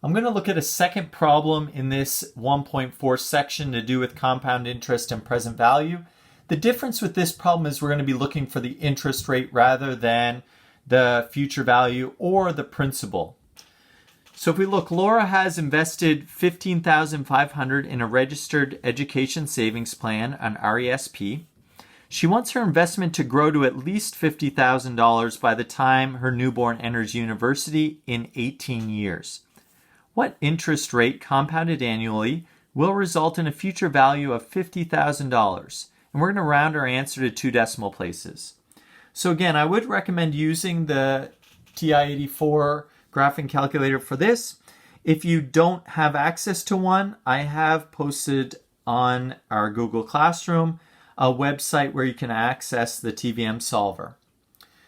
I'm going to look at a second problem in this 1.4 section to do with compound interest and present value. The difference with this problem is we're going to be looking for the interest rate rather than the future value or the principal. So if we look, Laura has invested $15,500 in a registered education savings plan, an RESP. She wants her investment to grow to at least $50,000 by the time her newborn enters university in 18 years. What interest rate, compounded annually, will result in a future value of $50,000? And we're going to round our answer to 2 decimal places. So again, I would recommend using the TI-84 graphing calculator for this. If you don't have access to one, I have posted on our Google Classroom a website where you can access the TVM solver.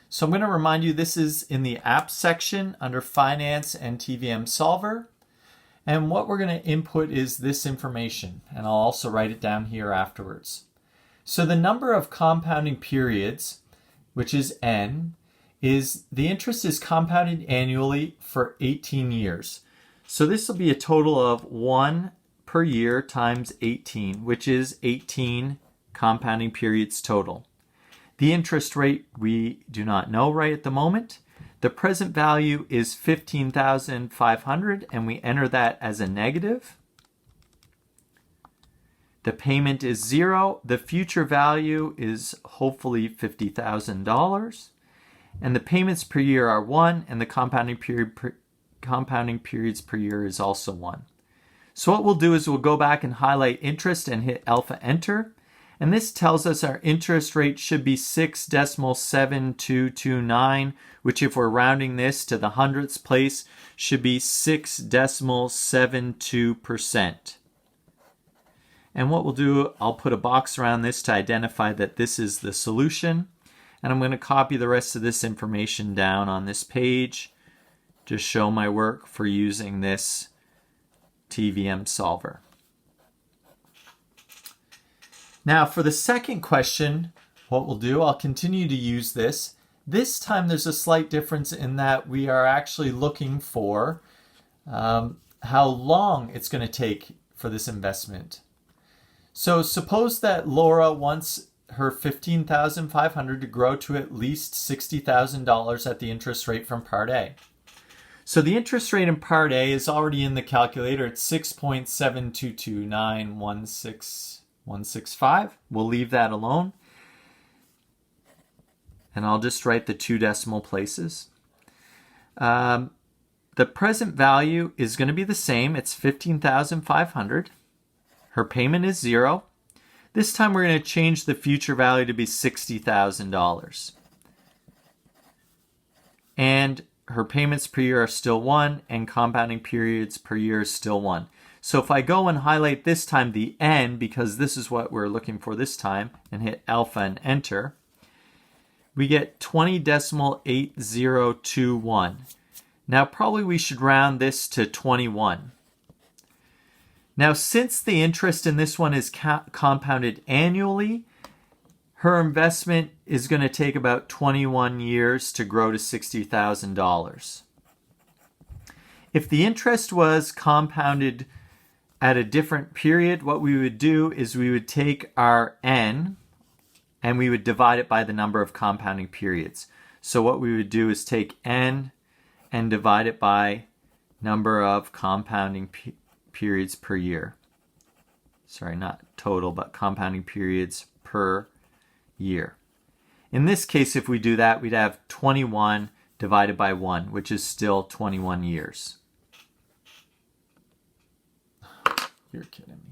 So I'm going to remind you this is in the Apps section under Finance and TVM Solver. And what we're going to input is this information, and I'll also write it down here afterwards. So the number of compounding periods, which is n, is the interest is compounded annually for 18 years. So this will be a total of 1 per year times 18, which is 18 compounding periods total. The interest rate we do not know right at the moment. The present value is $15,500 and we enter that as a negative. The payment is 0. The future value is hopefully $50,000. And the payments per year are 1 and the compounding periods per year is also 1. So what we'll do is we'll go back and highlight interest and hit alpha enter. And this tells us our interest rate should be 6.7229, which if we're rounding this to the hundredths place, should be 6.72%. And what we'll do, I'll put a box around this to identify that this is the solution. And I'm going to copy the rest of this information down on this page to show my work for using this TVM solver. Now for the second question, what we'll do, I'll continue to use this. This time there's a slight difference in that we are actually looking for how long it's going to take for this investment. So suppose that Laura wants her $15,500 to grow to at least $60,000 at the interest rate from Part A. So the interest rate in Part A is already in the calculator. It's 6.7229165. We'll leave that alone. And I'll just write the 2 decimal places. The present value is going to be the same. It's $15,500. Her payment is 0. This time we're going to change the future value to be $60,000. And her payments per year are still 1, and compounding periods per year is still 1. So if I go and highlight this time the n, because this is what we're looking for this time, and hit alpha and enter, we get 20.8021. Now probably we should round this to 21. Now since the interest in this one is compounded annually, her investment is going to take about 21 years to grow to $60,000. If the interest was compounded at a different period, what we would do is we would take our n and we would divide it by the number of compounding periods. So what we would do is take n and divide it by number of compounding periods per year. Sorry, not total, but compounding periods per year. In this case, if we do that, we'd have 21 divided by 1, which is still 21 years. You're kidding me.